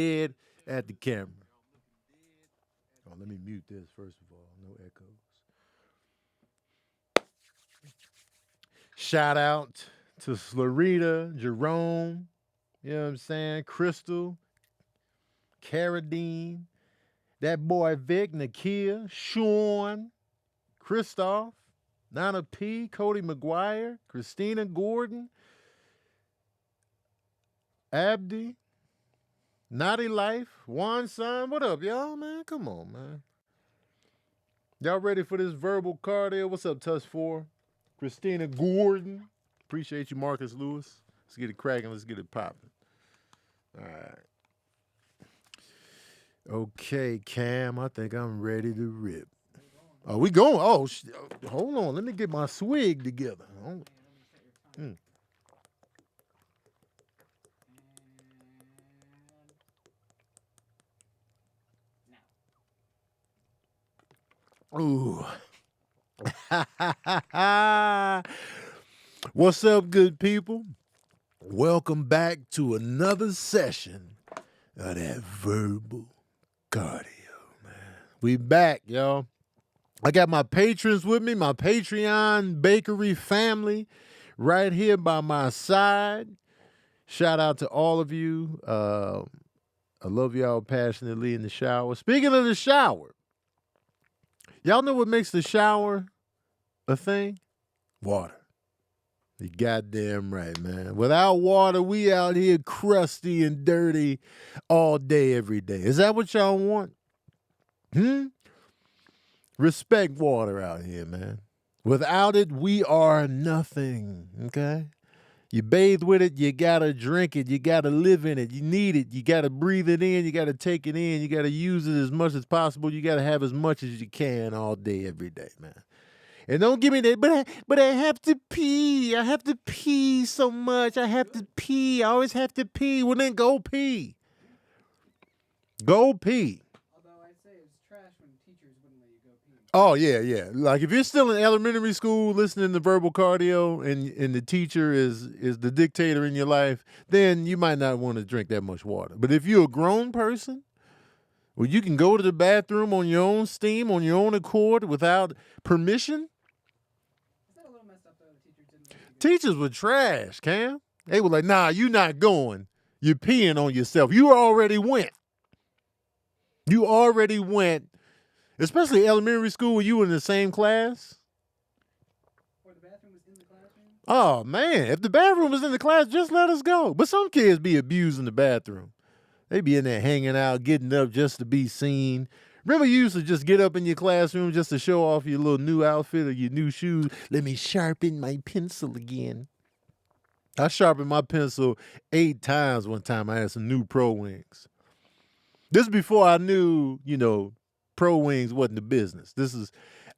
dead at the camera. Oh, let me mute this first of all. No echoes. Shout out to Slarita, Jerome, you know what I'm saying? Crystal, Carradine, that boy Vic, Nakia, Sean, Christoph, Nana P, Cody McGuire, Christina Gordon, Abdi, Naughty Life, Juan Son. What up, y'all, man? Come on, man. Y'all ready for this verbal cardio? What's up, Tuss 4? Christina Gordon. Appreciate you, Marcus Lewis. Let's get it cracking. Let's get it popping. All right. Okay, Cam, I think I'm ready to rip. Are we going? Oh, hold on. Let me get my swig together. Mm. Ooh. What's up, good people? Welcome back to another session of that verbal cardio, man. We back, y'all. I got my patrons with me, my Patreon bakery family right here by my side. Shout out to all of you. I love y'all passionately in the shower. Speaking of the shower, y'all know what makes the shower a thing? Water. You goddamn right, man. Without water, we out here crusty and dirty all day, every day. Is that what y'all want? Respect water out here, man. Without it, we are nothing, okay? You bathe with it, you gotta drink it, you gotta live in it, you need it, you gotta breathe it in, you gotta take it in, you gotta use it as much as possible, you gotta have as much as you can all day, every day, man. And don't give me that, but I have to pee. I have to pee so much. I have to pee. I always have to pee. Well, then go pee. Go pee. Although I'd say it's trash when teachers wouldn't let you go pee. Oh, yeah. Like if you're still in elementary school listening to verbal cardio and the teacher is the dictator in your life, then you might not want to drink that much water. But if you're a grown person, well, you can go to the bathroom on your own steam, on your own accord, without permission. Is that a little messed up though? The teachers didn't let you go. Teachers were trash, Cam. They were like, nah, you not going. You're peeing on yourself. You already went. You already went. Especially elementary school when you were in the same class. Or the bathroom was in the classroom? Oh, man. If the bathroom was in the class, just let us go. But some kids be abusing the bathroom. They be in there hanging out, getting up just to be seen. Remember you used to just get up in your classroom just to show off your little new outfit or your new shoes? Let me sharpen my pencil again. I sharpened my pencil 8 times one time. I had some new Pro Wings. This is before I knew, Pro Wings wasn't the business.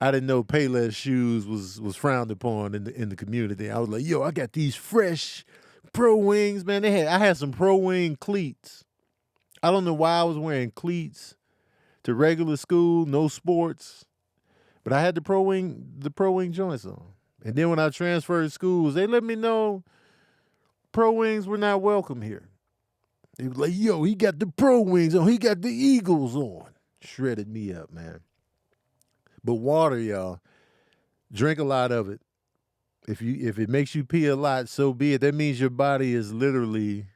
I didn't know Payless shoes was frowned upon in the community. I was like, yo, I got these fresh Pro Wings, man. I had some Pro Wing cleats. I don't know why I was wearing cleats to regular school, no sports, but I had the Pro Wing joints on. And then when I transferred schools, they let me know Pro Wings were not welcome here. They was like, yo, he got the Pro Wings on. He got the Eagles on. Shredded me up, man. But water, y'all, drink a lot of it. If it makes you pee a lot, so be it. That means your body is literally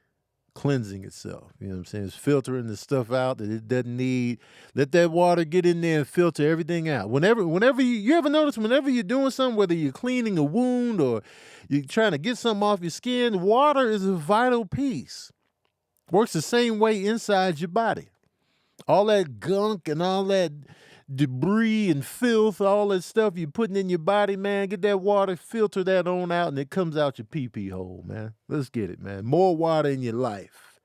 cleansing itself. You know what I'm saying? It's filtering the stuff out that it doesn't need. Let that water get in there and filter everything out. Whenever you ever notice, whenever you're doing something, whether you're cleaning a wound or you're trying to get something off your skin, water is a vital piece. Works the same way inside your body. All that gunk and all that debris and filth, all that stuff you're putting in your body, man, get that water, filter that on out, and it comes out your pee-pee hole, man. Let's get it, man. More water in your life.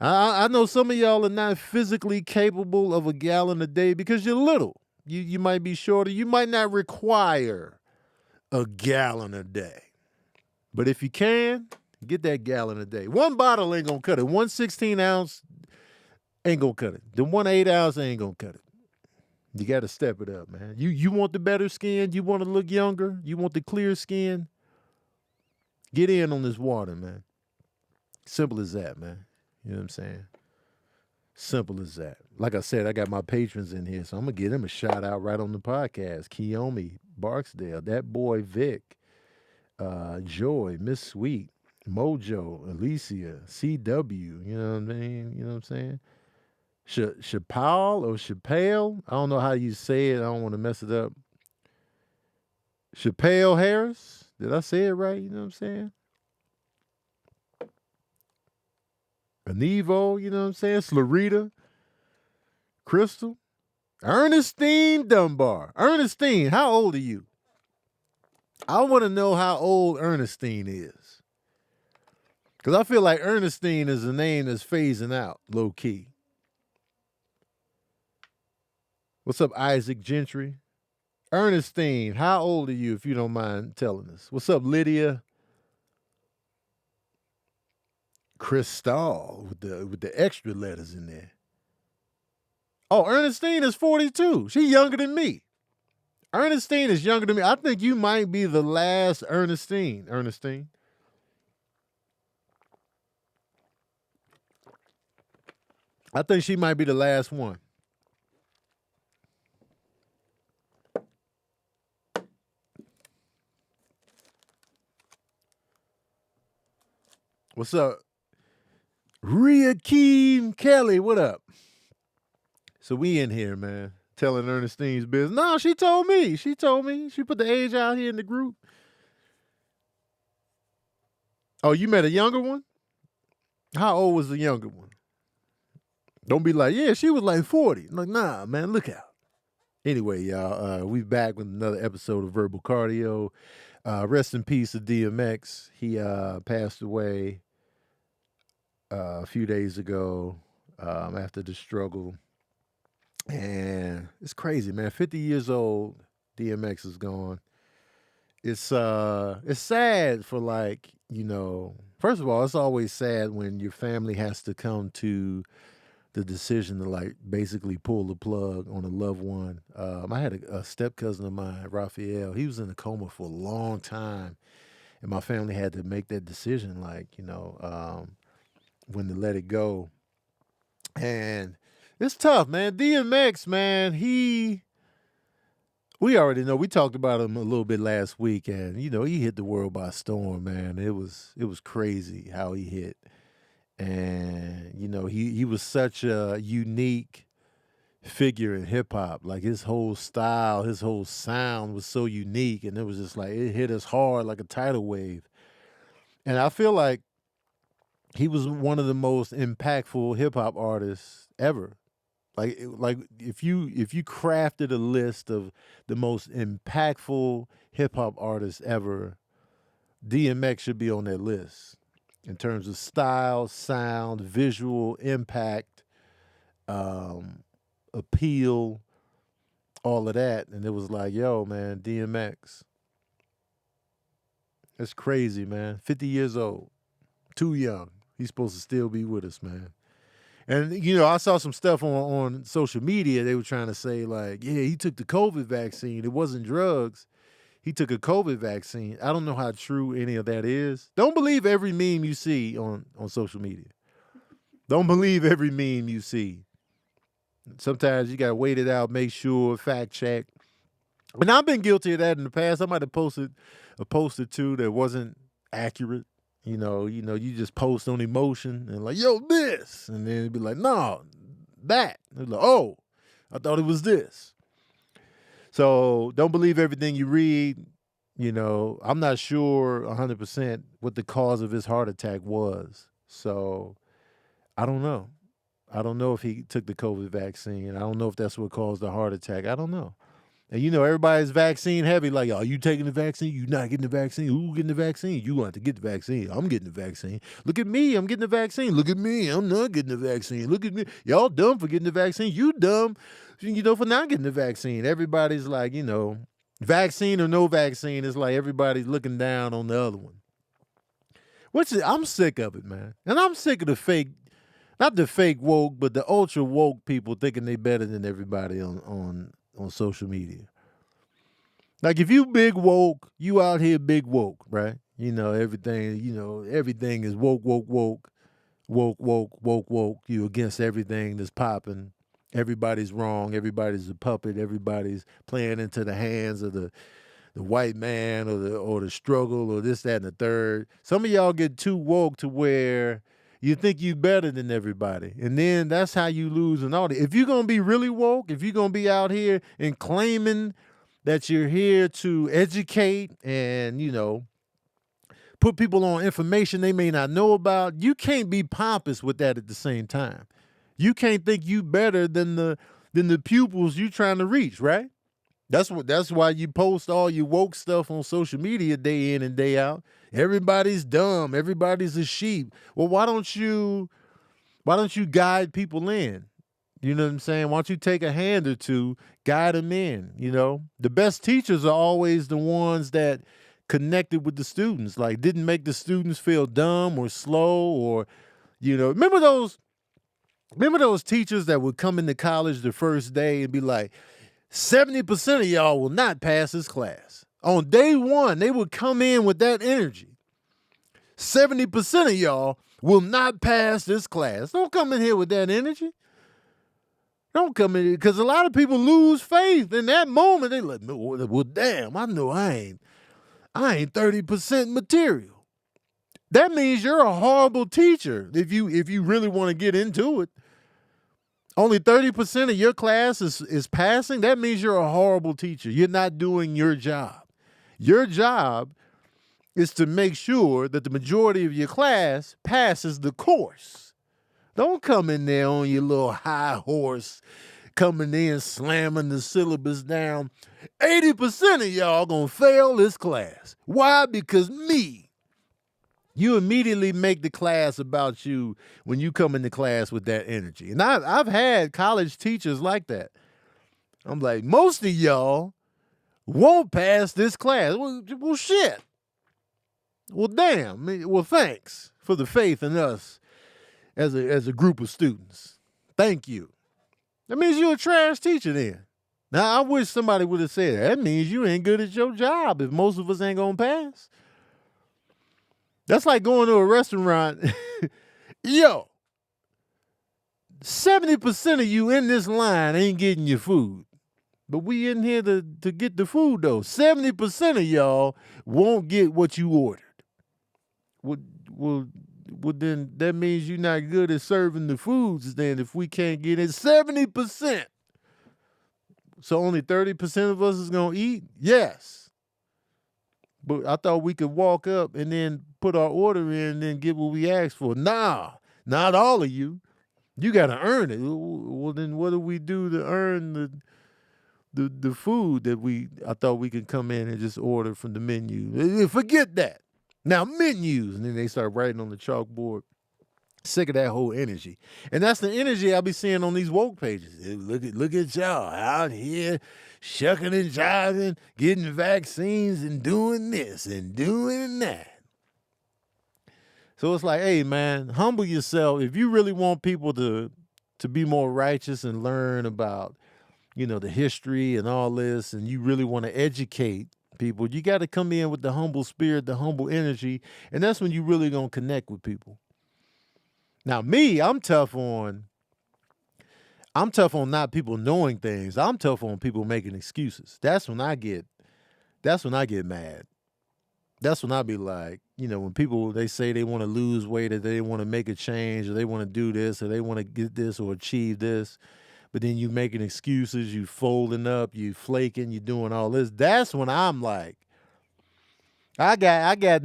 I know some of y'all are not physically capable of a gallon a day because you're little. You might be shorter. You might not require a gallon a day. But if you can, get that gallon a day. One bottle ain't gonna cut it. 1 16-ounce ain't gonna cut it. The 1 8-ounce ain't gonna cut it. You gotta step it up, man. You want the better skin? You want to look younger? You want the clear skin? Get in on this water, man. Simple as that, man. You know what I'm saying? Simple as that. Like I said, I got my patrons in here, so I'm gonna give them a shout out right on the podcast. Kiyomi, Barksdale, that boy Vic, Joy, Miss Sweet, Mojo, Alicia, CW. You know what I mean? You know what I'm saying? Chappelle or Chappelle. I don't know how you say it. I don't want to mess it up. Chappelle Harris. Did I say it right? You know what I'm saying? Anevo, you know what I'm saying? Slarita, Crystal, Ernestine Dunbar. Ernestine, how old are you? I want to know how old Ernestine is. Because I feel like Ernestine is a name that's phasing out, low key. What's up, Isaac Gentry? Ernestine, how old are you, if you don't mind telling us? What's up, Lydia? Crystal with the extra letters in there. Oh, Ernestine is 42. She younger than me. Ernestine is younger than me. I think you might be the last Ernestine. Ernestine. I think she might be the last one. What's up? Riakeem Kelly, what up? So we in here, man, telling Ernestine's business. No, she told me. She told me. She put the age out here in the group. Oh, you met a younger one? How old was the younger one? Don't be like, yeah, she was like 40. I'm like, nah, man, look out. Anyway, y'all, we back with another episode of Verbal Cardio. Rest in peace to DMX. He passed away a few days ago after the struggle. And it's crazy, man. 50 years old, DMX is gone. It's sad for, like, you know, first of all, it's always sad when your family has to come to the decision to, like, basically pull the plug on a loved one. I had a step cousin of mine, Raphael. He was in a coma for a long time, and my family had to make that decision, like, you know, when to let it go. And it's tough, man. DMX, man, we already know. We talked about him a little bit last week, and you know, he hit the world by storm, man. It was crazy how he hit. And you know, he was such a unique figure in hip hop. Like, his whole style, his whole sound was so unique, and it was just like it hit us hard like a tidal wave. And I feel like he was one of the most impactful hip hop artists ever. Like if you crafted a list of the most impactful hip hop artists ever, DMX should be on that list in terms of style, sound, visual impact, appeal, all of that. And it was like, yo, man, DMX. That's crazy, man. 50 years old, too young. He's supposed to still be with us, man. And, you know, I saw some stuff on social media. They were trying to say, like, yeah, he took the COVID vaccine. It wasn't drugs. He took a COVID vaccine. I don't know how true any of that is. Don't believe every meme you see on social media. Don't believe every meme you see. Sometimes you got to wait it out, make sure, fact check. And I've been guilty of that in the past. I might have posted a post or two that wasn't accurate. You know, you just post on emotion and like, yo, this. And then it'd be like, no, that. And like, oh, I thought it was this. So don't believe everything you read. You know, I'm not sure 100% what the cause of his heart attack was. So I don't know. I don't know if he took the COVID vaccine. I don't know if that's what caused the heart attack. I don't know. And you know, everybody's vaccine heavy. Like, are you taking the vaccine? You not getting the vaccine? Who getting the vaccine? You want to get the vaccine. I'm getting the vaccine. Look at me. I'm getting the vaccine. Look at me. I'm not getting the vaccine. Look at me. Y'all dumb for getting the vaccine. You dumb, you know, for not getting the vaccine. Everybody's like, you know, vaccine or no vaccine. It's like everybody's looking down on the other one. I'm sick of it, man. And I'm sick of the fake, not the fake woke, but the ultra woke people thinking they better than everybody on social media. Like, if you big woke, you out here big woke, right? You know, everything is woke, woke, woke. woke. You against everything that's popping. Everybody's wrong. Everybody's a puppet. Everybody's playing into the hands of the white man or the struggle or this, that, and the third. Some of y'all get too woke to where you think you better than everybody. And then that's how you lose an audience. If you're gonna be really woke, if you're gonna be out here and claiming that you're here to educate and, put people on information they may not know about, you can't be pompous with that at the same time. You can't think you better than the pupils you trying to reach, right? That's why you post all your woke stuff on social media day in and day out. Everybody's dumb. Everybody's a sheep. Well, why don't you guide people in? You know what I'm saying? Why don't you take a hand or two, guide them in? The best teachers are always the ones that connected with the students, like didn't make the students feel dumb or slow or, remember those teachers that would come into college the first day and be like, 70% of y'all will not pass this class. On day one, they would come in with that energy. 70% of y'all will not pass this class. Don't come in here with that energy. Don't come in here, because a lot of people lose faith in that moment. They like, well, damn, I know I ain't 30% material. That means you're a horrible teacher if you really want to get into it. Only 30% of your class is passing. That means you're a horrible teacher. You're not doing your job. Your job is to make sure that the majority of your class passes the course. Don't come in there on your little high horse, coming in slamming the syllabus down. 80% of y'all gonna fail this class. Why? Because me. You immediately make the class about you when you come into class with that energy. And I've had college teachers like that. I'm like, most of y'all won't pass this class. Well, shit. Well, damn. Well, thanks for the faith in us as a group of students. Thank you. That means you're a trash teacher then. Now, I wish somebody would have said that. That means you ain't good at your job if most of us ain't going to pass. That's like going to a restaurant. Yo, 70% of you in this line ain't getting your food. But we in here to get the food, though. 70% of y'all won't get what you ordered. Well, then that means you're not good at serving the foods then if we can't get it. 70%. So only 30% of us is going to eat? Yes. But I thought we could walk up and then put our order in and then get what we asked for. Nah, not all of you. You got to earn it. Well, then what do we do to earn the food that I thought we could come in and just order from the menu? Forget that. Now, menus. And then they start writing on the chalkboard. Sick of that whole energy. And that's the energy I'll be seeing on these woke pages. Look at y'all out here shucking and jiving, getting vaccines and doing this and doing that. So it's like, hey, man, humble yourself. If you really want people to be more righteous and learn about, the history and all this, and you really want to educate people, you got to come in with the humble spirit, the humble energy, and that's when you really going to connect with people. Now, me, I'm tough on not people knowing things. I'm tough on people making excuses. That's when I get mad. That's when I be like, when people, they say they want to lose weight or they want to make a change or they want to do this or they want to get this or achieve this, but then you making excuses, you folding up, you flaking, you doing all this. That's when I'm like, I got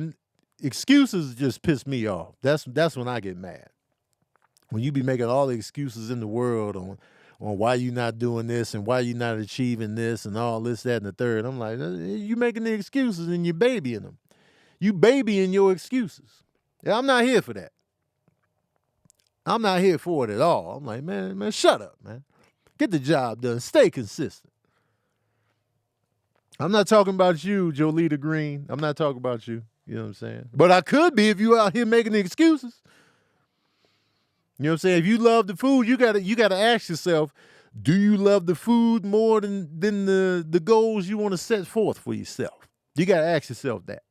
excuses just piss me off. That's when I get mad. When you be making all the excuses in the world on why you not doing this and why you not achieving this and all this, that, and the third, I'm like, you making the excuses and you babying them. You babying your excuses. Yeah, I'm not here for that. I'm not here for it at all. I'm like, man, shut up, man. Get the job done. Stay consistent. I'm not talking about you, Jolita Green. I'm not talking about you. You know what I'm saying? But I could be if you out here making the excuses. You know what I'm saying? If you love the food, you gotta ask yourself, do you love the food more than the goals you want to set forth for yourself? You gotta ask yourself that.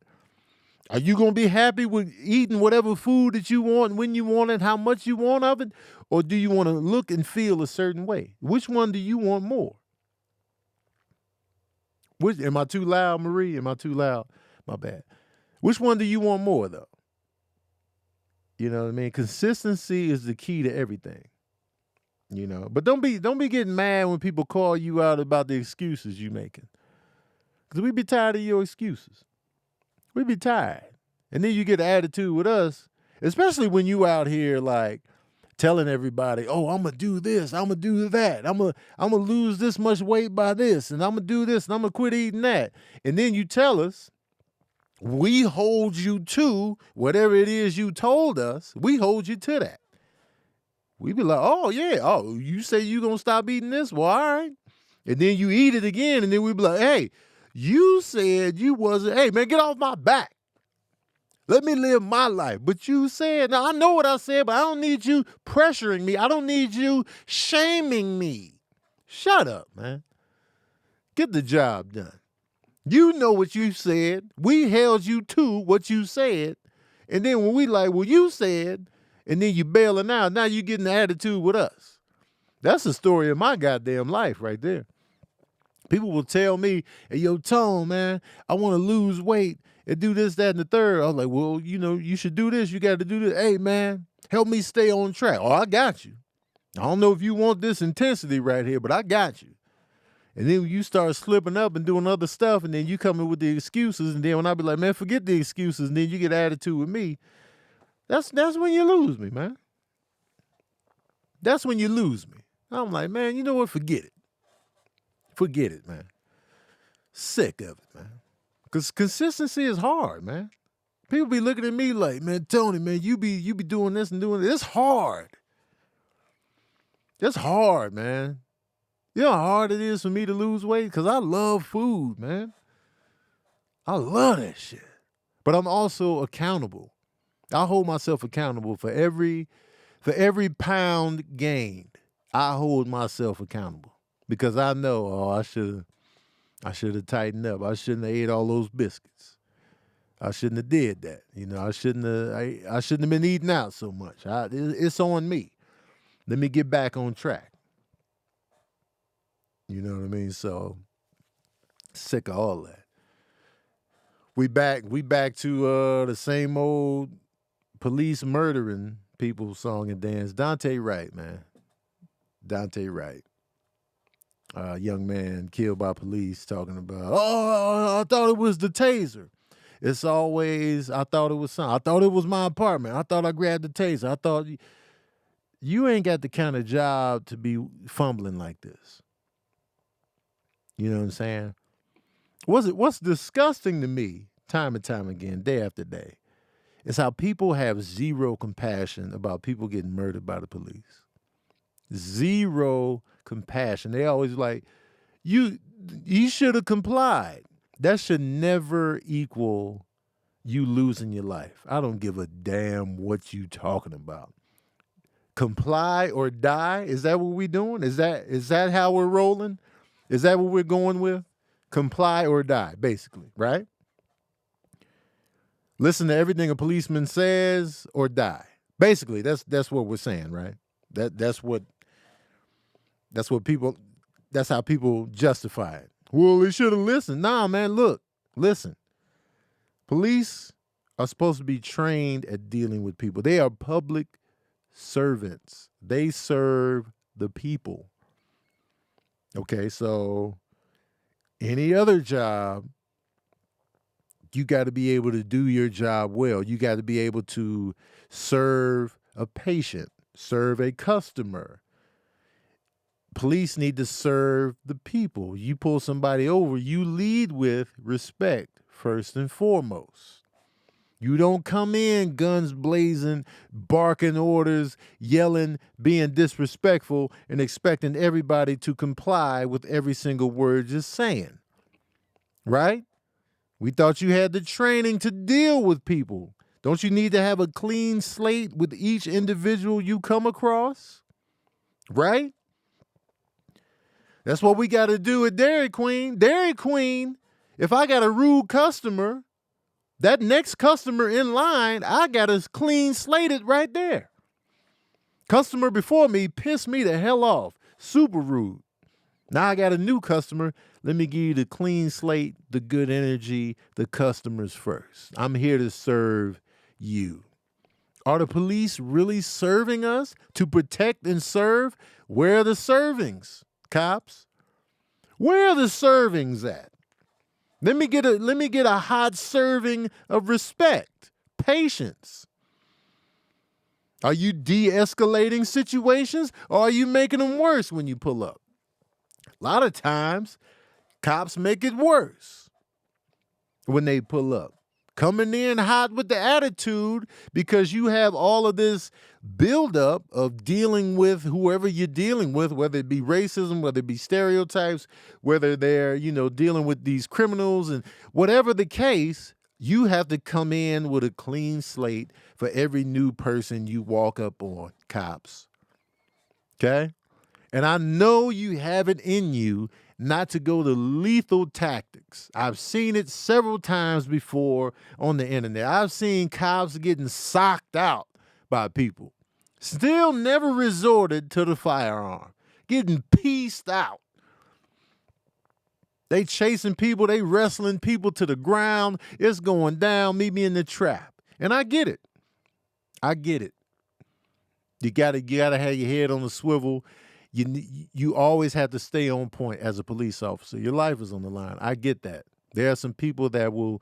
Are you going to be happy with eating whatever food that you want, when you want it, how much you want of it? Or do you want to look and feel a certain way? Which one do you want more? Am I too loud, Marie? Am I too loud? My bad. Which one do you want more, though? You know what I mean? Consistency is the key to everything. You know, but don't be getting mad when people call you out about the excuses you making. Because we be tired of your excuses. We be tired. And then you get an attitude with us, especially when you out here like telling everybody, oh, I'm going to do this, I'm going to do that, I'm going to lose this much weight by this, and I'm going to do this, and I'm going to quit eating that. And then you tell us, we hold you to whatever it is you told us, we hold you to that. We be like, oh, yeah, oh, you say you going to stop eating this? Well, all right. And then you eat it again, and then we be like, hey, you said you wasn't, hey, man, get off my back. Let me live my life. But you said, now I know what I said, but I don't need you pressuring me. I don't need you shaming me. Shut up, man. Get the job done. You know what you said. We held you to what you said. And then when we like, well, you said, and then you bailing out, now you getting the attitude with us. That's the story of my goddamn life right there. People will tell me, hey, yo, Tone, man, I want to lose weight and do this, that, and the third. I was like, well, you know, you should do this. You got to do this. Hey, man, help me stay on track. Oh, I got you. I don't know if you want this intensity right here, but I got you. And then you start slipping up and doing other stuff, and then you come in with the excuses, and then when I be like, man, forget the excuses, and then you get attitude with me, that's when you lose me, man. That's when you lose me. I'm like, man, you know what? Forget it. Forget it, man. Sick of it, man. Because consistency is hard, man. People be looking at me like, man, Tony, man, you be doing this and doing this. It's hard. It's hard, man. You know how hard it is for me to lose weight? Because I love food, man. I love that shit. But I'm also accountable. I hold myself accountable for every pound gained. I hold myself accountable because I know, oh, I should have tightened up. I shouldn't have ate all those biscuits. I shouldn't have did that. You know, I shouldn't have been eating out so much. It's on me. Let me get back on track. You know what I mean? So sick of all that. We back to the same old police murdering people song and dance. Dante Wright, man. Dante Wright. Young man killed by police talking about, oh, I thought it was the taser. It's always, I thought it was something. I thought it was my apartment. I thought I grabbed the taser. I thought you ain't got the kind of job to be fumbling like this. You know what I'm saying? What's disgusting to me, time and time again, day after day, is how people have zero compassion about people getting murdered by the police. Zero compassion. They always like, you should have complied. That should never equal you losing your life. I don't give a damn what you talking about. Comply or die? Is that what we doing? Is that how we're rolling? Is that what we're going with? Comply or die, basically, right? Listen to everything a policeman says or die. Basically, that's what we're saying, right? That's how people justify it. Well, they should have listened. Nah, man, look, listen. Police are supposed to be trained at dealing with people. They are public servants. They serve the people. Okay, so any other job, you got to be able to do your job well. You got to be able to serve a patient, serve a customer. Police need to serve the people. You pull somebody over, you lead with respect first and foremost. You don't come in guns blazing, barking orders, yelling, being disrespectful, and expecting everybody to comply with every single word you're saying. Right? We thought you had the training to deal with people. Don't you need to have a clean slate with each individual you come across? Right? That's what we got to do at Dairy Queen. Dairy Queen, if I got a rude customer, That next customer in line, I got to clean slated right there. Customer before me pissed me the hell off. Super rude. Now I got a new customer. Let me give you the clean slate, the good energy, the customers first. I'm here to serve you. Are the police really serving us to protect and serve? Where are the servings, cops? Where are the servings at? Let me get a hot serving of respect, patience. Are you de-escalating situations or are you making them worse when you pull up? A lot of times, cops make it worse when they pull up. Coming in hot with the attitude because you have all of this buildup of dealing with whoever you're dealing with, whether it be racism, whether it be stereotypes, whether they're, dealing with these criminals and whatever the case, you have to come in with a clean slate for every new person you walk up on, cops. Okay? And I know you have it in you not to go to lethal tactics. I've seen it several times before on the internet. I've seen cops getting socked out by people. Still never resorted to the firearm. Getting pieced out. They chasing people. They wrestling people to the ground. It's going down. Meet me in the trap. And I get it. I get it. You gotta have your head on the swivel. You always have to stay on point as a police officer. Your life is on the line. I get that. There are some people that will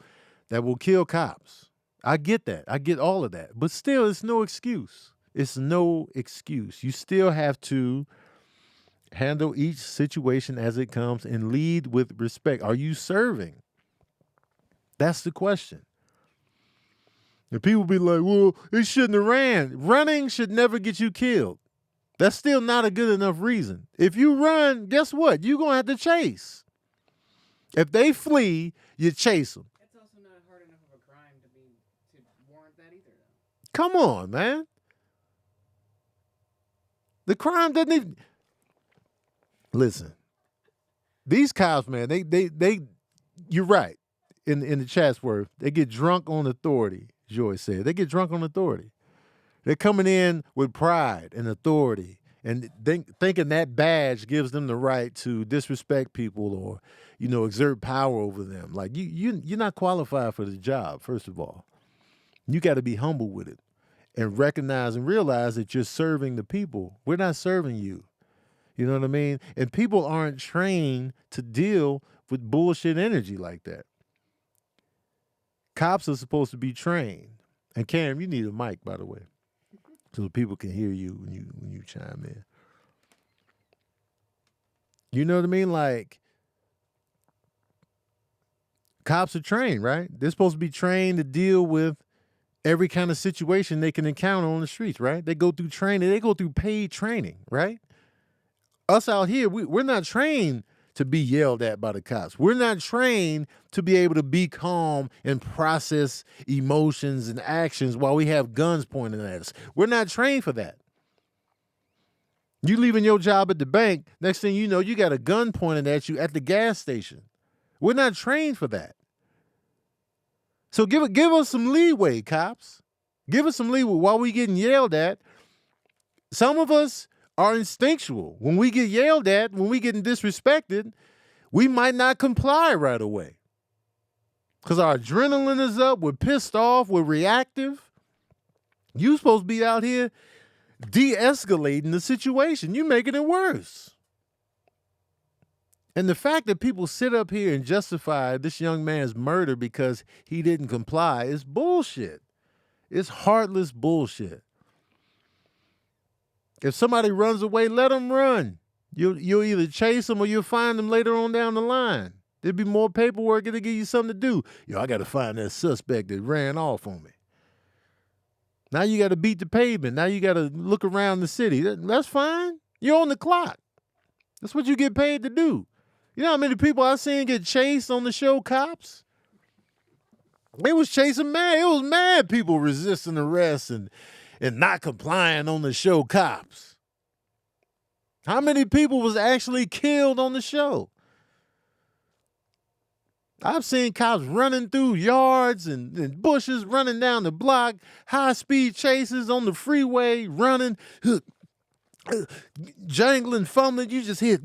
kill cops. I get that. I get all of that. But still, it's no excuse. It's no excuse. You still have to handle each situation as it comes and lead with respect. Are you serving? That's the question. And people be like, well, it shouldn't have ran. Running should never get you killed. That's still not a good enough reason. If you run, guess what? You're going to have to chase. If they flee, you chase them. It's also not hard enough of a crime to warrant that either, though. Come on, man. The crime doesn't even... Listen, these cops, man, they you're right. In the Chatsworth, they get drunk on authority, Joyce said. They get drunk on authority. They're coming in with pride and authority and thinking that badge gives them the right to disrespect people or, exert power over them. Like, you're not qualified for the job, first of all. You got to be humble with it and recognize and realize that you're serving the people. We're not serving you. You know what I mean? And people aren't trained to deal with bullshit energy like that. Cops are supposed to be trained. And Cam, you need a mic, by the way, so people can hear you when you chime in. You know what I mean? Like, cops are trained, right? They're supposed to be trained to deal with every kind of situation they can encounter on the streets, right? They go through training. They go through paid training, right? Us out here, we're not trained to be yelled at by the cops. We're not trained to be able to be calm and process emotions and actions while we have guns pointed at us. We're not trained for that. You leaving your job at the bank, next thing you know, you got a gun pointed at you at the gas station. We're not trained for that. So give us some leeway, cops. Give us some leeway while we getting yelled at. Some of us are instinctual. When we get yelled at, when we getting disrespected, we might not comply right away. Because our adrenaline is up, we're pissed off, we're reactive. You supposed to be out here de-escalating the situation. You're making it worse. And the fact that people sit up here and justify this young man's murder because he didn't comply is bullshit. It's heartless bullshit. If somebody runs away, let them run. You'll either chase them or you'll find them later on down the line. There'll be more paperwork. It'll give you something to do. I got to find that suspect that ran off on me. Now you got to beat the pavement. Now you got to look around the city. That's fine. You're on the clock. That's what you get paid to do. You know how many people I've seen get chased on the show Cops? They was chasing mad. It was mad people resisting arrest and not complying on the show Cops. How many people was actually killed on the show? I've seen cops running through yards and bushes, running down the block, high-speed chases on the freeway, running, jangling, fumbling. You just hear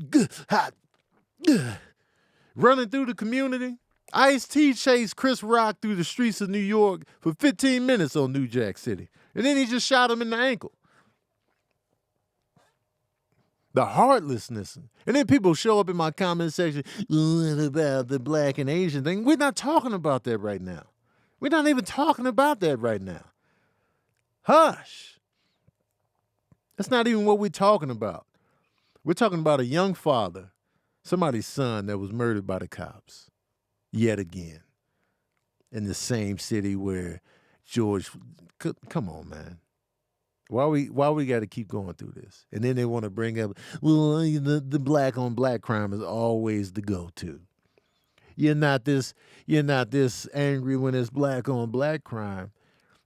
running through the community. Ice-T chased Chris Rock through the streets of New York for 15 minutes on New Jack City. And then he just shot him in the ankle. The heartlessness. And then people show up in my comment section, what about the black and Asian thing? We're not talking about that right now. We're not even talking about that right now. Hush. That's not even what we're talking about. We're talking about a young father, somebody's son that was murdered by the cops yet again in the same city where George, come on, man. Why we got to keep going through this? And then they want to bring up, well, the black on black crime is always the go-to. You're not this angry when it's black on black crime.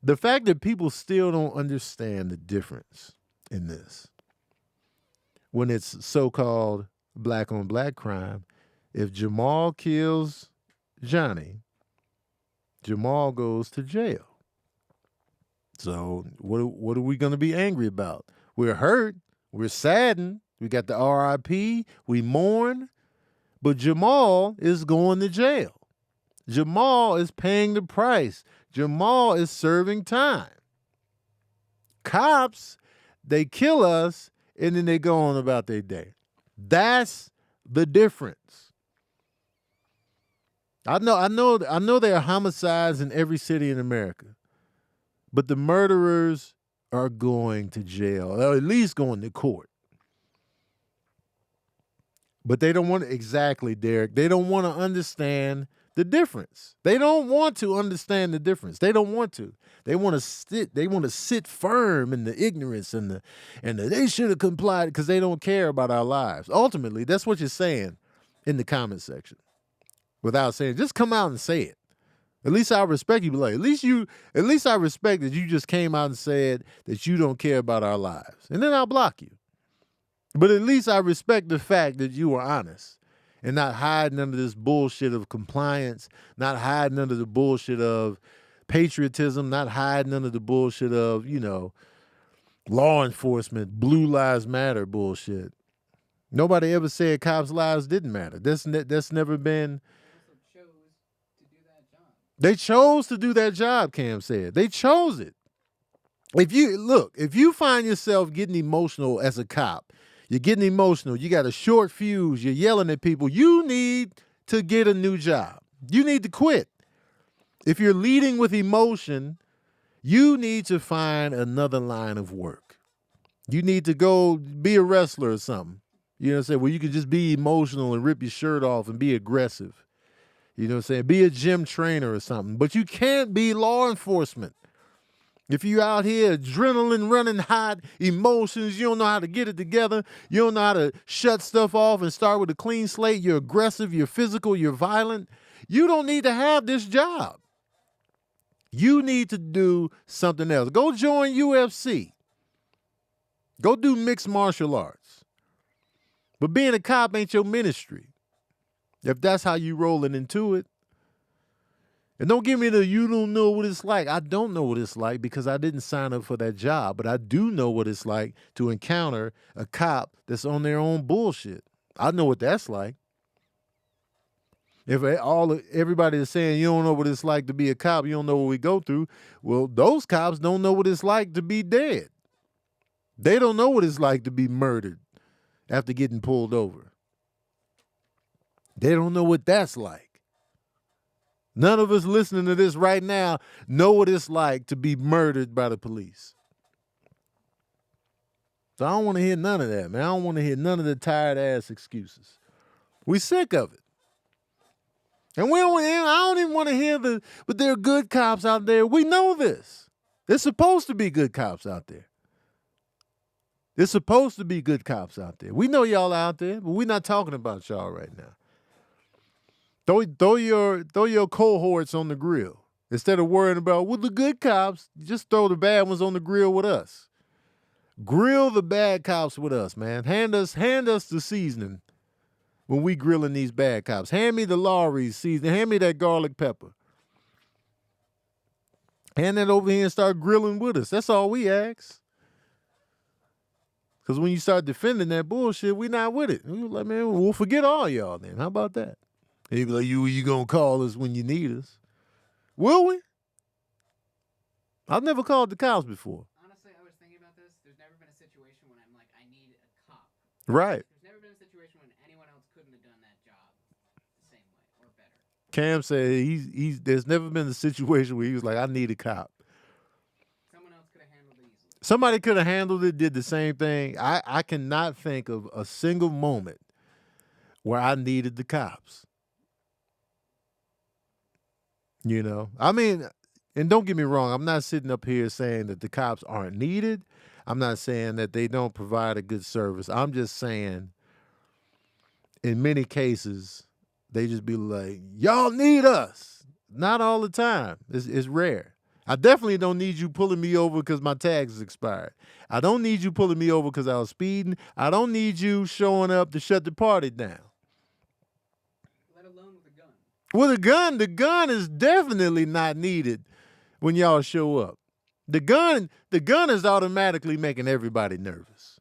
The fact that people still don't understand the difference in this. When it's so-called black on black crime, if Jamal kills Johnny, Jamal goes to jail. So what are we going to be angry about? We're hurt. We're saddened. We got the RIP. We mourn. But Jamal is going to jail. Jamal is paying the price. Jamal is serving time. Cops, they kill us, and then they go on about their day. That's the difference. I know there are homicides in every city in America. But the murderers are going to jail, or at least going to court. But they don't want to, exactly, Derek, they don't want to understand the difference. They don't want to understand the difference. They don't want to. They want to sit firm in the ignorance and they should have complied because they don't care about our lives. Ultimately, that's what you're saying in the comment section. Without saying, just come out and say it. At least I respect you, like, at least I respect that you just came out and said that you don't care about our lives. And then I'll block you. But at least I respect the fact that you were honest and not hiding under this bullshit of compliance, not hiding under the bullshit of patriotism, not hiding under the bullshit of, law enforcement, Blue Lives Matter bullshit. Nobody ever said cops' lives didn't matter. That's never been. They chose to do that job, Cam said. They chose it. If you find yourself getting emotional as a cop, you're getting emotional, you got a short fuse, you're yelling at people, you need to get a new job. You need to quit. If you're leading with emotion, you need to find another line of work. You need to go be a wrestler or something. You know what I'm saying? Where you can just be emotional and rip your shirt off and be aggressive. You know what I'm saying? Be a gym trainer or something. But you can't be law enforcement. If you out here, adrenaline running hot, emotions, you don't know how to get it together, you don't know how to shut stuff off and start with a clean slate, you're aggressive, you're physical, you're violent, you don't need to have this job. You need to do something else. Go join UFC. Go do mixed martial arts. But being a cop ain't your ministry. If that's how you rolling into it. And don't give me the you don't know what it's like. I don't know what it's like because I didn't sign up for that job. But I do know what it's like to encounter a cop that's on their own bullshit. I know what that's like. If everybody is saying you don't know what it's like to be a cop, you don't know what we go through, well, those cops don't know what it's like to be dead. They don't know what it's like to be murdered after getting pulled over. They don't know what that's like. None of us listening to this right now know what it's like to be murdered by the police. So I don't want to hear none of that, man. I don't want to hear none of the tired-ass excuses. We sick of it. And I don't even want to hear but there are good cops out there. We know this. There's supposed to be good cops out there. There's supposed to be good cops out there. We know y'all out there, but we're not talking about y'all right now. Throw your cohorts on the grill. Instead of worrying about, well, the good cops, just throw the bad ones on the grill with us. Grill the bad cops with us, man. Hand us the seasoning. when we grilling these bad cops. Hand me the Lawry's seasoning. Hand me that garlic pepper. Hand that over here and start grilling with us. That's all we ask. Because when you start defending that bullshit, we not with it. We like, man, we'll forget all y'all then. How about that? He be like, you gonna call us when you need us. Will we? I've never called the cops before. Honestly, I was thinking about this. There's never been a situation when I'm like, I need a cop. Right. There's never been a situation when anyone else couldn't have done that job the same way or better. Cam said there's never been a situation where he was like, I need a cop. Someone else could have handled it easily. Somebody could have handled it, did the same thing. I cannot think of a single moment where I needed the cops. You know, I mean, and don't get me wrong, I'm not sitting up here saying that the cops aren't needed. I'm not saying that they don't provide a good service. I'm just saying in many cases, they just be like, y'all need us. Not all the time. It's rare. I definitely don't need you pulling me over because my tags is expired. I don't need you pulling me over because I was speeding. I don't need you showing up to shut the party down. Let alone with a gun. With a gun, the gun is definitely not needed when y'all show up. The gun is automatically making everybody nervous.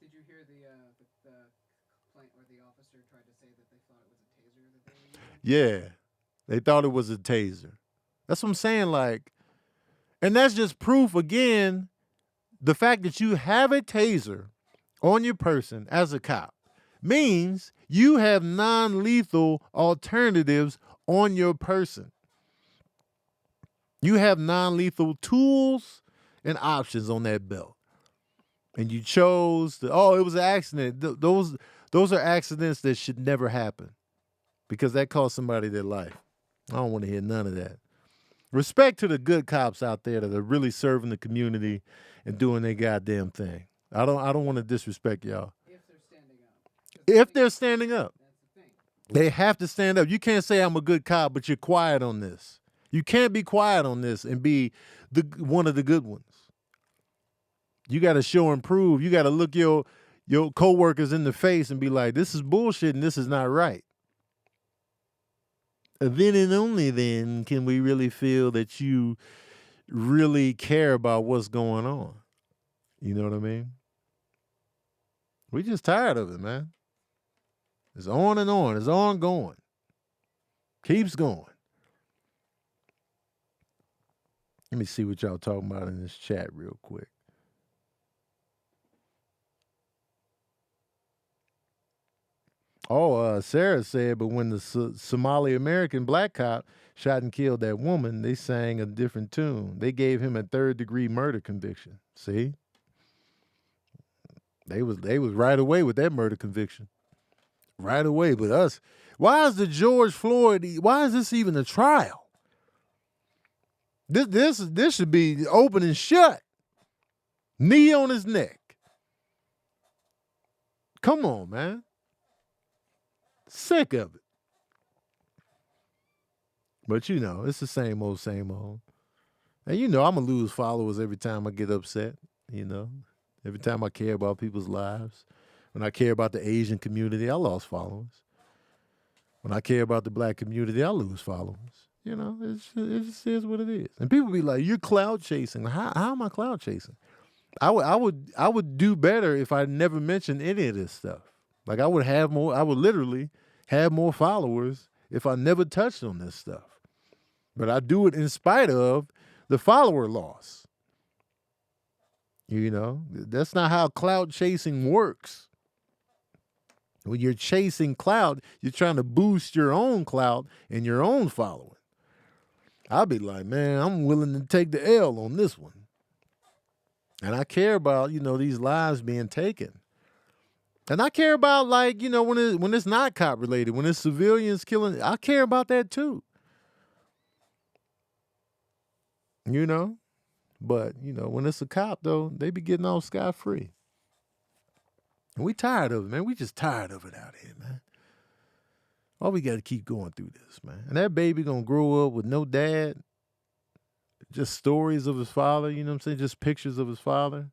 Did you hear the complaint where the officer tried to say that they thought it was a taser that they were using? Yeah, they thought it was a taser. That's what I'm saying, like, and that's just proof, again, the fact that you have a taser on your person as a cop means you have non-lethal alternatives on your person. You have non-lethal tools and options on that belt. And you chose it was an accident. Those are accidents that should never happen because that cost somebody their life. I don't want to hear none of that. Respect to the good cops out there that are really serving the community and doing their goddamn thing. I don't want to disrespect y'all. If they're standing up. If they're standing up. That's the thing. They have to stand up. You can't say I'm a good cop, but you're quiet on this. You can't be quiet on this and be one of the good ones. You got to show and prove. You got to look your coworkers in the face and be like, this is bullshit and this is not right. Then and only then can we really feel that you really care about what's going on. You know what I mean? We just tired of it, man. It's on and on. It's ongoing. Keeps going. Let me see what y'all talking about in this chat real quick. Sarah said, but when the Somali American black cop shot and killed that woman, they sang a different tune. They gave him a 3rd-degree murder conviction. See? They was right away with that murder conviction. Right away. But us, why is this even a trial? This should be open and shut. Knee on his neck. Come on, man. Sick of it. But you know, it's the same old, same old. And you know, I'm going to lose followers every time I get upset, you know. Every time I care about people's lives. When I care about the Asian community, I lost followers. When I care about the black community, I lose followers. You know, it just is what it is. And people be like, you're cloud chasing. How am I cloud chasing? I would do better if I never mentioned any of this stuff. Like I would literally have more followers if I never touched on this stuff. But I do it in spite of the follower loss. You know, that's not how clout chasing works. When you're chasing clout, you're trying to boost your own clout and your own following. I'll be like, man, I'm willing to take the L on this one. And I care about, you know, these lives being taken. And I care about, like, you know, when it's not cop related, when it's civilians killing, I care about that too. You know? But, you know, when it's a cop, though, they be getting off scot-free. And we tired of it, man. We just tired of it out here, man. Why we got to keep going through this, man? And that baby going to grow up with no dad. Just stories of his father, you know what I'm saying? Just pictures of his father.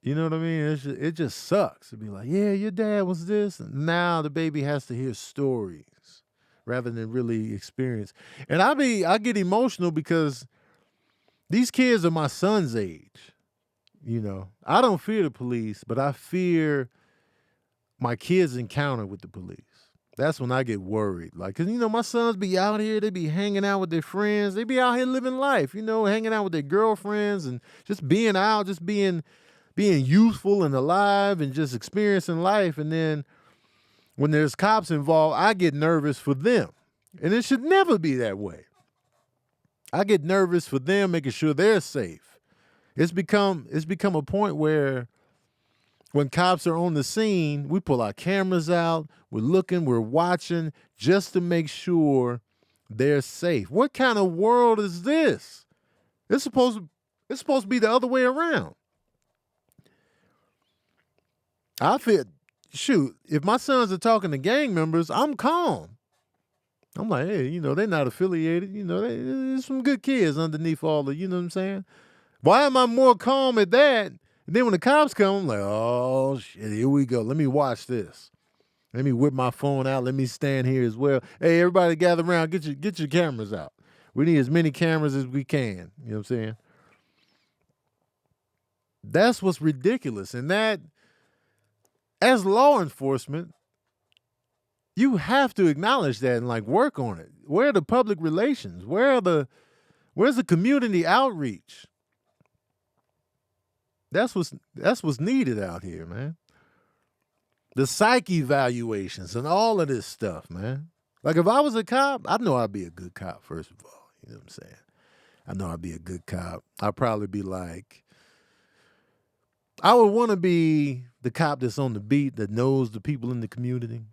You know what I mean? It just sucks to be like, yeah, your dad was this. And now the baby has to hear stories rather than really experience. And I get emotional because these kids are my son's age. You know, I don't fear the police, but I fear my kids' encounter with the police. That's when I get worried. Like, cause my sons be out here, they be hanging out with their friends, they be out here living life, hanging out with their girlfriends and just being out, just being youthful and alive and just experiencing life. And then when there's cops involved, I get nervous for them. And it should never be that way. I get nervous for them, making sure they're safe. It's become a point where when cops are on the scene, we pull our cameras out, we're looking, we're watching just to make sure they're safe. What kind of world is this? It's supposed to be the other way around. I feel, shoot, if my sons are talking to gang members, I'm calm. I'm like, hey, they're not affiliated. There's some good kids underneath all the, you know what I'm saying? Why am I more calm at that? And then when the cops come, I'm like, oh, shit, here we go. Let me watch this. Let me whip my phone out. Let me stand here as well. Hey, everybody gather around. Get your cameras out. We need as many cameras as we can. You know what I'm saying? That's what's ridiculous. And that, as law enforcement, you have to acknowledge that and work on it. Where are the public relations? Where's the community outreach? That's what's needed out here, man. The psych evaluations and all of this stuff, man. Like if I was a cop, I know I'd be a good cop, first of all. You know what I'm saying? I know I'd be a good cop. I'd probably be I would want to be the cop that's on the beat that knows the people in the community.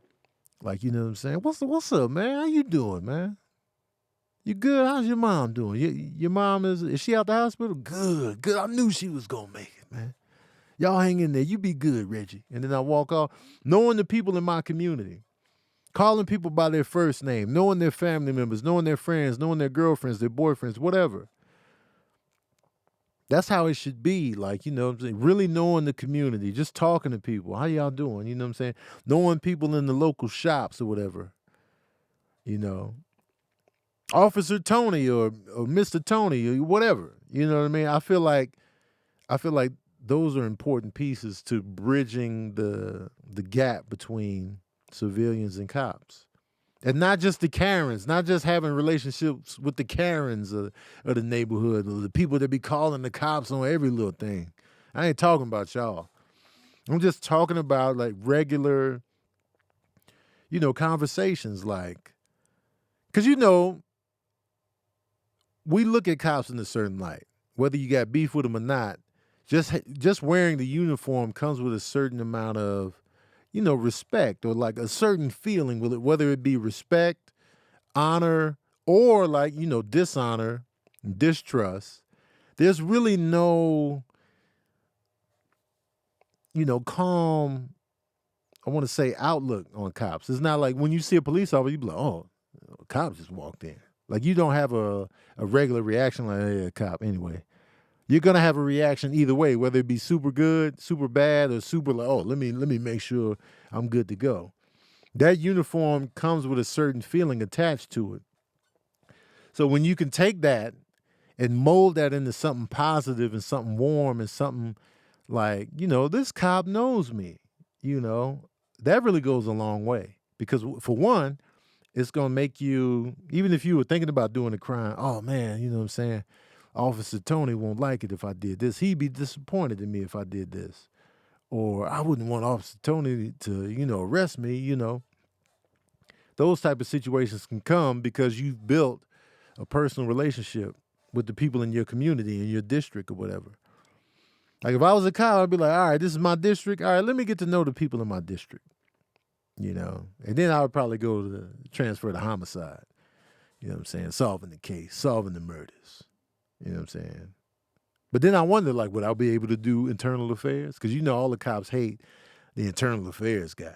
Like, you know what I'm saying? What's up, man? How you doing, man? You good? How's your mom doing? Your mom is she out the hospital? Good. I knew she was gonna make it, man. Y'all hang in there. You be good, Reggie. And then I walk off, knowing the people in my community, calling people by their first name, knowing their family members, knowing their friends, knowing their girlfriends, their boyfriends, whatever. That's how it should be. Like, you know what I'm saying? Really knowing the community, just talking to people. How y'all doing? You know what I'm saying? Knowing people in the local shops or whatever. Officer Tony or Mr. Tony or whatever. You know what I mean? I feel like those are important pieces to bridging the gap between civilians and cops. And not just the Karens, not just having relationships with the Karens of the neighborhood or the people that be calling the cops on every little thing. I ain't talking about y'all. I'm just talking about regular, conversations because we look at cops in a certain light, whether you got beef with them or not. Just wearing the uniform comes with a certain amount of, respect or a certain feeling with it, whether it be respect, honor, or dishonor, distrust. There's really no, calm, I want to say outlook on cops. It's not like when you see a police officer, you be like, oh, a cop just walked in. Like you don't have a regular reaction like, hey, a cop anyway. You're gonna have a reaction either way, whether it be super good, super bad, or super like, oh, let me make sure I'm good to go. That uniform comes with a certain feeling attached to it. So when you can take that and mold that into something positive and something warm and something this cop knows me, that really goes a long way. Because for one, it's gonna make you, even if you were thinking about doing a crime, oh man, you know what I'm saying? Officer Tony won't like it if I did this. He'd be disappointed in me if I did this. Or I wouldn't want Officer Tony to, arrest me, Those type of situations can come because you've built a personal relationship with the people in your community, in your district or whatever. Like if I was a cop, I'd be like, all right, this is my district. All right, let me get to know the people in my district, And then I would probably go to transfer to homicide. You know what I'm saying? Solving the case, solving the murders. You know what I'm saying? But then I wonder, would I be able to do internal affairs? Because all the cops hate the internal affairs guy.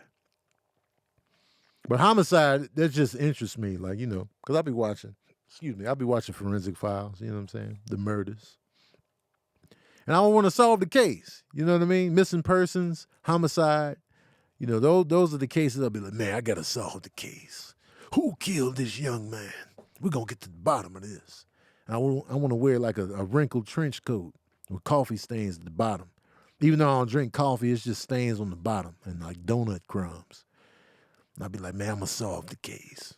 But homicide, that just interests me, because I'll be watching forensic files, you know what I'm saying? The murders. And I want to solve the case. You know what I mean? Missing persons, homicide. You know, those are the cases I'll be like, man, I got to solve the case. Who killed this young man? We're going to get to the bottom of this. And I want to wear like a wrinkled trench coat with coffee stains at the bottom. Even though I don't drink coffee, it's just stains on the bottom and like donut crumbs. And I'll be like, man, I'm going to solve the case.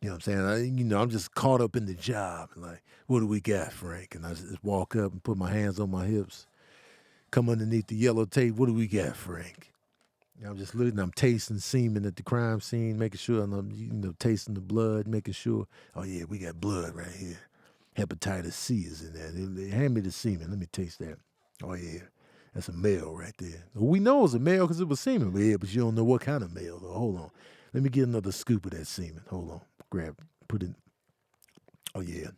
You know what I'm saying? I'm just caught up in the job. And like, what do we got, Frank? And I just walk up and put my hands on my hips, come underneath the yellow tape. What do we got, Frank? I'm just looking, I'm tasting semen at the crime scene, making sure I'm tasting the blood, making sure, oh yeah, we got blood right here. Hepatitis C is in there. Hand me the semen, let me taste that. Oh yeah, that's a male right there. We know it's a male because it was semen, but yeah, but you don't know what kind of male though. Hold on. Let me get another scoop of that semen. Hold on. Grab, put it. Oh yeah.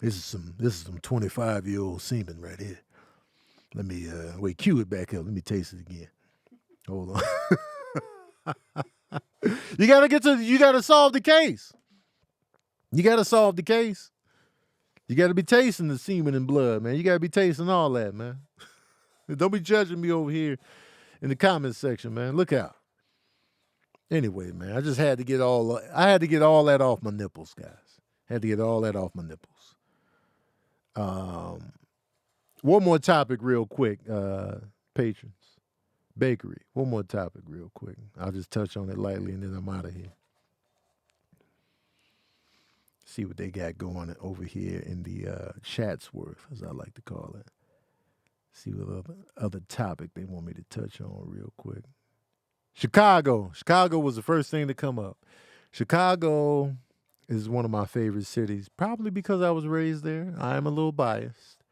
This is some 25-year-old semen right here. Let me wait, cue it back up. Let me taste it again. Hold on. You gotta solve the case. You gotta solve the case. You gotta be tasting the semen and blood, man. You gotta be tasting all that, man. Don't be judging me over here in the comments section, man. Look out. Anyway, man, I just had to get all that off my nipples, guys. Had to get all that off my nipples. One more topic real quick, patrons. Bakery. One more topic real quick. I'll just touch on it lightly and then I'm out of here. See what they got going over here in the Chatsworth, as I like to call it. See what other topic they want me to touch on real quick. Chicago. Chicago was the first thing to come up. Chicago is one of my favorite cities, probably because I was raised there. I am a little biased.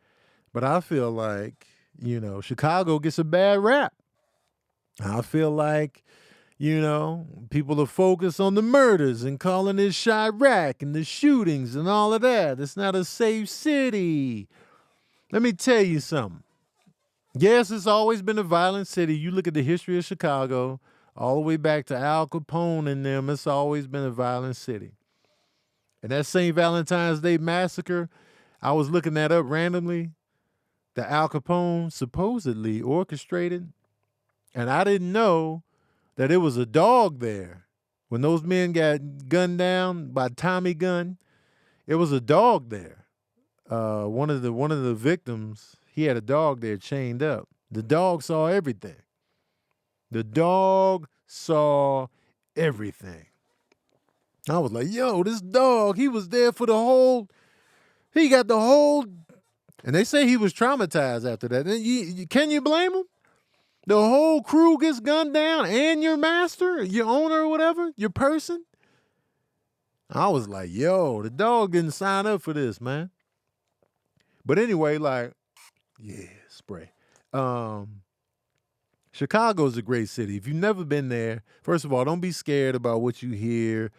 But I feel like, Chicago gets a bad rap. I feel like, people are focused on the murders and calling it Chirac and the shootings and all of that. It's not a safe city. Let me tell you something. Yes, it's always been a violent city. You look at the history of Chicago, all the way back to Al Capone and them, it's always been a violent city. And that St. Valentine's Day massacre, I was looking that up randomly. The Al Capone supposedly orchestrated. And I didn't know that it was a dog there. When those men got gunned down by Tommy Gunn, it was a dog there. One of the victims, he had a dog there chained up. The dog saw everything. The dog saw everything. I was like, yo, this dog, he was there for he got the whole, and they say he was traumatized after that. And can you blame him? The whole crew gets gunned down and your master, your owner or whatever, your person. I was like, yo, the dog didn't sign up for this, man. But anyway, spray. Chicago's a great city. If you've never been there, first of all, don't be scared about what you hear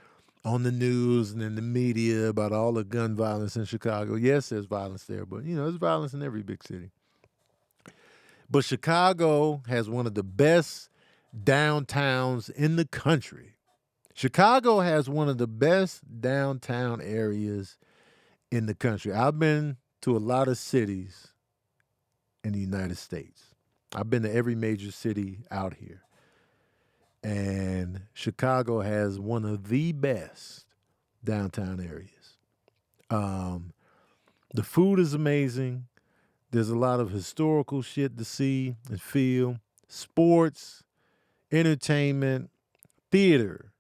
on the news and in the media about all the gun violence in Chicago. Yes, there's violence there, but, there's violence in every big city. But Chicago has one of the best downtowns in the country. Chicago has one of the best downtown areas in the country. I've been to a lot of cities in the United States. I've been to every major city out here. And Chicago has one of the best downtown areas. The food is amazing. There's a lot of historical shit to see and feel. Sports, entertainment, theater.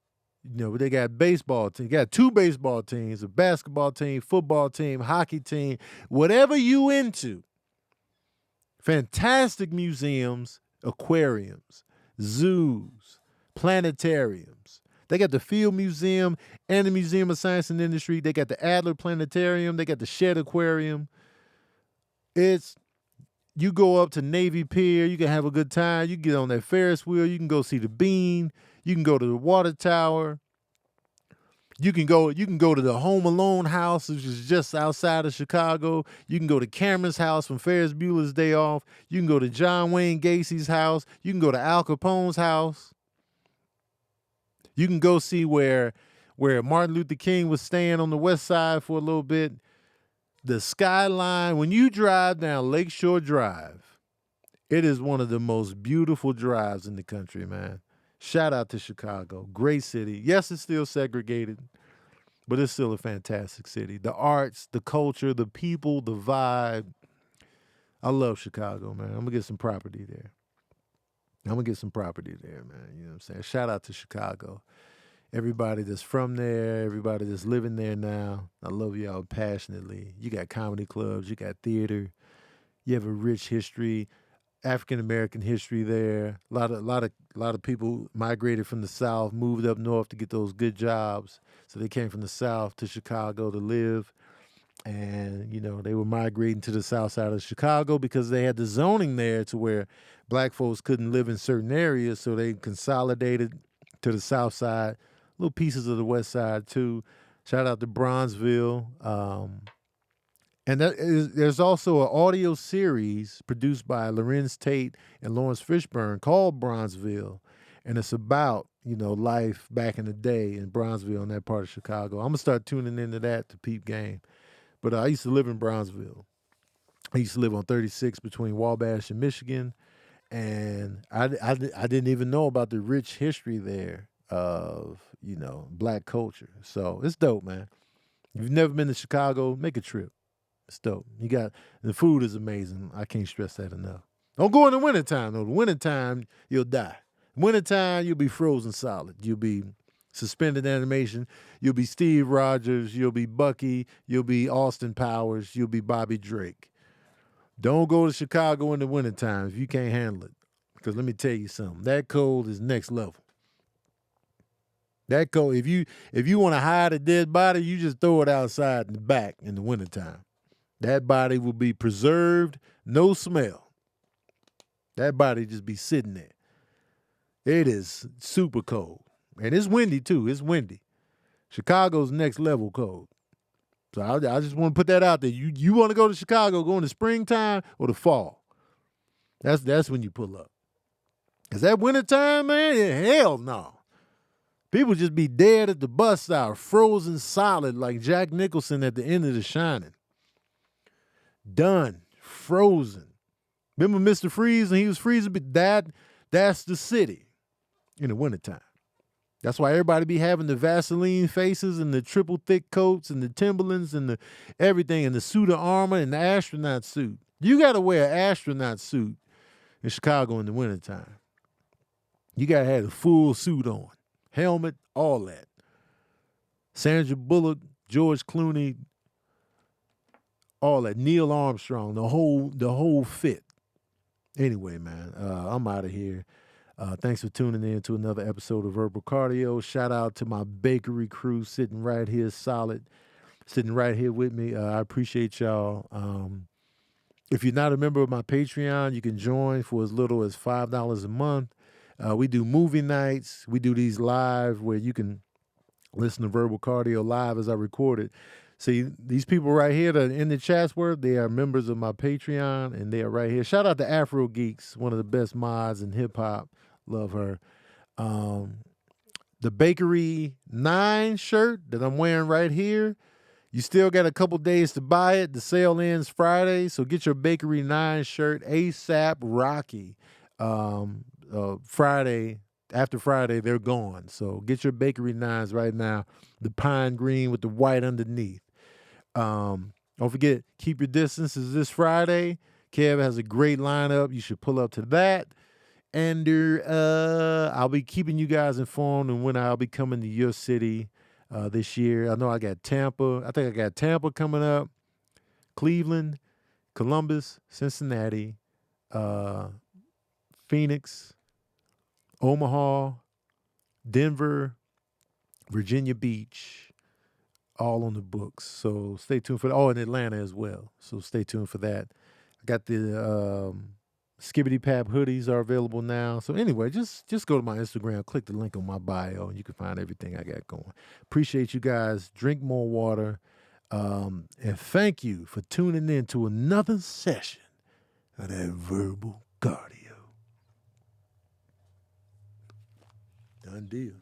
They got baseball team. They got 2 baseball teams, a basketball team, football team, hockey team, whatever you into. Fantastic museums, aquariums, zoos, planetariums. They got the Field Museum and the Museum of Science and Industry. They got the Adler Planetarium. They got the Shed Aquarium. You go up to Navy Pier, you can have a good time. You can get on that Ferris wheel. You can go see the Bean. You can go to the Water Tower. You can go to the Home Alone house, which is just outside of Chicago. You can go to Cameron's house from Ferris Bueller's Day Off. You can go to John Wayne Gacy's house. You can go to Al Capone's house. You can go see where Martin Luther King was staying on the West Side for a little bit. The skyline, when you drive down Lakeshore Drive, it is one of the most beautiful drives in the country, man. Shout out to Chicago. Great city. Yes, it's still segregated, but it's still a fantastic city. The arts, the culture, the people, the vibe. I love Chicago, man. I'm going to get some property there. Man. You know what I'm saying? Shout out to Chicago. Everybody that's from there, everybody that's living there now. I love y'all passionately. You got comedy clubs, you got theater. You have a rich history, African American history there. A lot of people migrated from the South, moved up north to get those good jobs. So they came from the South to Chicago to live. And, they were migrating to the south side of Chicago because they had the zoning there to where black folks couldn't live in certain areas. So they consolidated to the south side, little pieces of the west side too. Shout out to Bronzeville. And there's also an audio series produced by Lorenz Tate and Lawrence Fishburne called Bronzeville. And it's about, life back in the day in Bronzeville in that part of Chicago. I'm going to start tuning into that to peep game. But I used to live in Bronzeville. I used to live on 36 between Wabash and Michigan. And I didn't even know about the rich history there of, black culture. So it's dope, man. If you've never been to Chicago, make a trip. It's dope. The food is amazing. I can't stress that enough. Don't go in the wintertime, though. The wintertime, you'll die. Wintertime, you'll be frozen solid. You'll be suspended animation. You'll be Steve Rogers. You'll be Bucky. You'll be Austin Powers. You'll be Bobby Drake. Don't go to Chicago in the wintertime if you can't handle it. Because let me tell you something. That cold is next level. That cold, if you want to hide a dead body, you just throw it outside in the back in the wintertime. That body will be preserved, no smell. That body just be sitting there. It is super cold. And it's windy, too. It's windy. Chicago's next level cold. So I just want to put that out there. You want to go to Chicago, go in the springtime or the fall. That's when you pull up. Because that wintertime, man, hell no. People just be dead at the bus stop, frozen solid like Jack Nicholson at the end of The Shining. Done. Frozen. Remember Mr. Freeze and he was freezing? But that's the city in the wintertime. That's why everybody be having the Vaseline faces and the triple thick coats and the Timberlands and the everything and the suit of armor and the astronaut suit. You got to wear an astronaut suit in Chicago in the wintertime. You got to have a full suit on. Helmet, all that. Sandra Bullock, George Clooney, all that. Neil Armstrong, the whole fit. Anyway, man, I'm out of here. Thanks for tuning in to another episode of Verbal Cardio. Shout out to my bakery crew sitting right here solid, sitting right here with me. I appreciate y'all. If you're not a member of my Patreon, you can join for as little as $5 a month. We do movie nights. We do these live where you can listen to Verbal Cardio live as I record it. See, these people right here that are in the chats word, they are members of my Patreon, and they are right here. Shout out to Afro Geeks, one of the best mods in hip-hop. Love her. The Bakery 9 shirt that I'm wearing right here, you still got a couple days to buy it. The sale ends Friday, so get your Bakery 9 shirt ASAP Rocky. Friday, after Friday, they're gone. So get your Bakery 9s right now. The pine green with the white underneath. Don't forget, Keep Your Distance is this Friday. Kev has a great lineup. You should pull up to that. And I'll be keeping you guys informed on when I'll be coming to your city this year. I know I got Tampa. I think I got Tampa coming up, Cleveland, Columbus, Cincinnati, Phoenix, Omaha, Denver, Virginia Beach, all on the books. So stay tuned for that. Oh, and Atlanta as well. So stay tuned for that. I got the Skibbity Pap hoodies are available now. So anyway, just go to my Instagram, click the link on my bio, and you can find everything I got going. Appreciate you guys. Drink more water. And thank you for tuning in to another session of that verbal cardio. Done deal.